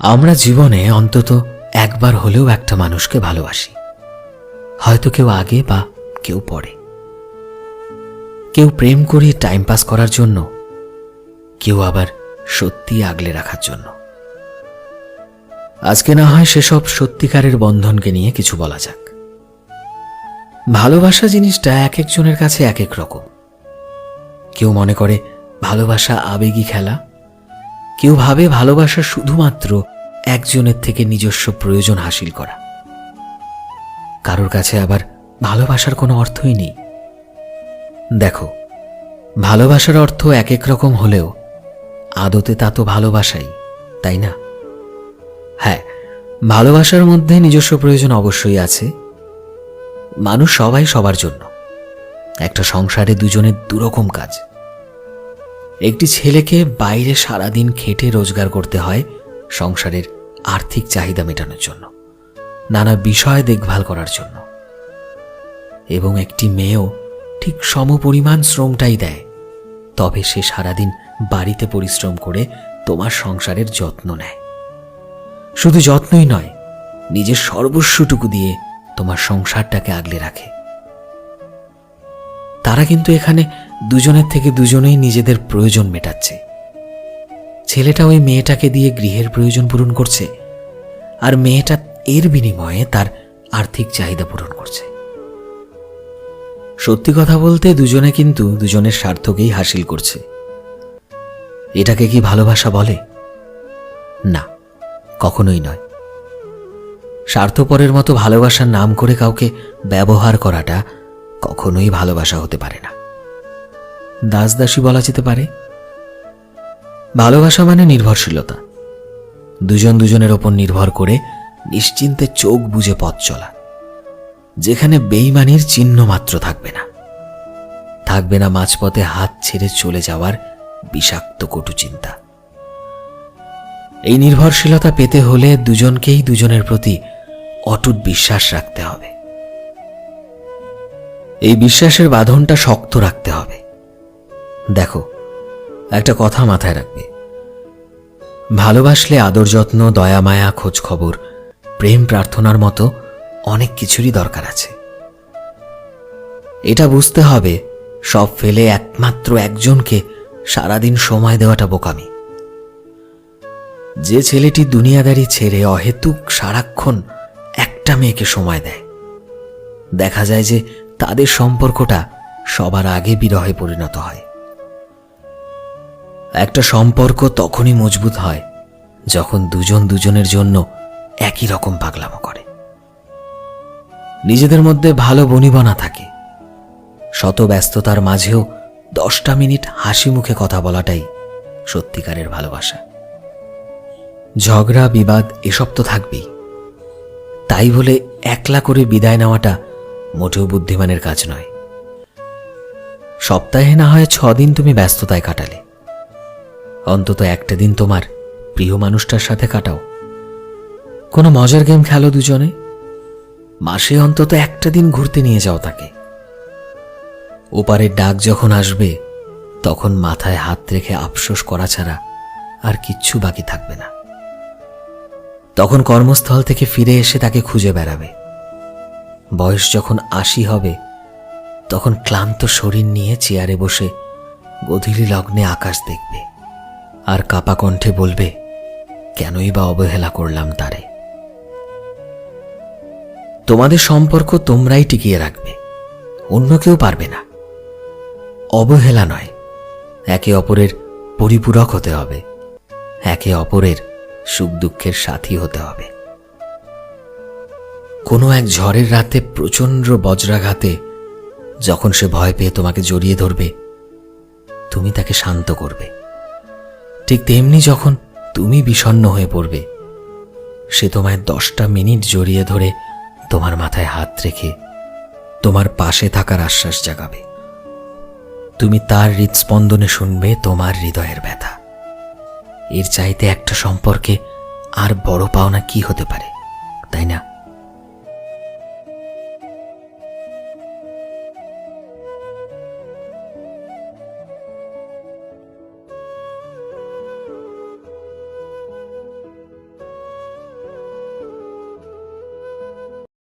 আমরা জীবনে অন্তত একবার হলেও একটা মানুষকে ভালোবাসি, হয়তো কেউ আগে বা কেউ পরে। কেউ প্রেম করি টাইম পাস করার জন্য, কেউ আবার সত্যি আগলে রাখার জন্য। আজকে না হয় সেসব সত্যিকারের বন্ধনকে নিয়ে কিছু বলা যাক। ভালোবাসা জিনিসটা এক একজনের কাছে এক এক রকম। কেউ মনে করে ভালোবাসা আবেগী খেলা, কেউ ভাবে ভালোবাসা শুধুমাত্র একজনের থেকে নিজস্ব প্রয়োজন হাসিল করা। কারোর কাছে আবার ভালোবাসার কোনো অর্থই নেই। দেখো, ভালোবাসার অর্থ এক এক রকম হলেও আদতে তা তো ভালোবাসাই, তাই না? হ্যাঁ, ভালোবাসার মধ্যে নিজস্ব প্রয়োজন অবশ্যই আছে। মানুষ সবাই সবার জন্য। একটা সংসারে দুজনের দুরকম কাজ। একটি ছেলেকে বাইরে সারাদিন খেটে রোজগার করতে হয় সংসারের আর্থিক চাহিদা মেটানোর জন্য, নানা বিষয় দেখভাল করার জন্য। এবং একটি মেয়েও ঠিক সমপরিমাণ শ্রমটাই দেয়, তবে সে সারাদিন বাড়িতে পরিশ্রম করে তোমার সংসারের যত্ন নেয়। শুধু যত্নই নয়, নিজের সর্বস্বটুকু দিয়ে তোমার সংসারটাকে আগলে রাখে। তারা কিন্তু এখানে দুজনের থেকে দুজনেই নিজেদের প্রয়োজন মেটাচ্ছে। ছেলেটা ওই মেয়েটাকে দিয়ে গৃহের প্রয়োজন পূরণ করছে, আর মেয়েটা এর বিনিময়ে তার আর্থিক চাহিদা পূরণ করছে। সত্যি কথা বলতে দুজনে কিন্তু দুজনের স্বার্থকেই হাসিল করছে। এটাকে কি ভালোবাসা বলে? না, কখনোই নয়। স্বার্থপরের মতো ভালোবাসার নাম করে কাউকে ব্যবহার করাটা কখনোই ভালোবাসা হতে পারে না। দাসদাসী বলা যেতে পারে। ভালোবাসা মানে নির্ভরশীলতা। দুজন দুজনের ওপর নির্ভর করে নিশ্চিন্তে চোখ বুজে পথ চলা, যেখানে বেইমানির চিহ্ন মাত্র থাকবে না। থাকবে না মাঝপথে হাত ছেড়ে চলে যাওয়ার বিষাক্ত কটু চিন্তা। এই নির্ভরশীলতা পেতে হলে দুজনকেই দুজনের প্রতি অটুট বিশ্বাস রাখতে হবে। এই বিশ্বাসের বাঁধনটা শক্ত রাখতে হবে। দেখো, একটা কথা মাথায় রাখবে, ভালোবাসলে আদর যত্ন, দয়া মায়া, খোঁজ খবর, প্রেম প্রার্থনার মতো অনেক কিছুরই দরকার আছে। এটা বুঝতে হবে সব ফেলে একমাত্র একজনকে সারাদিন সময় দেওয়াটা বোকামি। যে ছেলেটি দুনিয়াদারি ছেড়ে অহেতুক সারাক্ষণ একটা মেয়েকে সময় দেয়, দেখা যায় যে তাদের সম্পর্কটা সবার আগে বিরহে পরিণত হয়। একটা সম্পর্ক তখনই মজবুত হয় যখন দুজন দুজনের জন্য একই রকম পাগলামো করে, নিজেদের মধ্যে ভালো বনিবনা থাকে। শত ব্যস্ততার মাঝেও 10টা মিনিট হাসি মুখে কথা বলাটাই সত্যিকারের ভালোবাসা। ঝগড়া বিবাদ এসব তো থাকবেই, তাই বলে একলা করে বিদায় নেওয়াটা মোটেও বুদ্ধিমানের কাজ নয়। সপ্তাহে না হয় 6 দিন তুমি ব্যস্ততায় কাটালে, অন্তত একটা দিন তোমার প্রিয় মানুষটার সাথে কাটাও। কোনো মজার গেম খেলো দুজনে, মাসে অন্তত একটা দিন ঘুরতে নিয়ে যাও তাকে। ওপারের ডাক যখন আসবে তখন মাথায় হাত রেখে আফসোস করা ছাড়া আর কিচ্ছু বাকি থাকবে না। তখন কর্মস্থল থেকে ফিরে এসে তাকে খুঁজে বেড়াবে। বয়স যখন 80 হবে তখন ক্লান্ত শরীর নিয়ে চেয়ারে বসে গধূলি লগ্নে আকাশ দেখবে, আর কাপা কণ্ঠে বলবে, কেনই বা অবহেলা করলাম তারে। তোমাদের সম্পর্ক তোমরাই টিকিয়ে রাখবে, অন্য কেউ পারবে না। অবহেলা নয়, একে অপরের পরিপূরক হতে হবে, একে অপরের সুখ দুঃখের সাথী হতে হবে। কোনো এক ঝড়ের রাতে প্রচণ্ড বজ্রাঘাতে যখন সে ভয় পেয়ে তোমাকে জড়িয়ে ধরবে, তুমি তাকে শান্ত করবে। ঠিক তেমনি যখন তুমি বিষণ্ণ হয়ে পড়বে, সে তোমায় 10টা মিনিট জড়িয়ে ধরে তোমার মাথায় হাত রেখে তোমার পাশে থাকার আশ্বাস জাগাবে। তুমি তার হৃদস্পন্দনে শুনবে তোমার হৃদয়ের ব্যথা। এর চাইতে একটা সম্পর্কে আর বড় পাওনা কি হতে পারে, তাই না?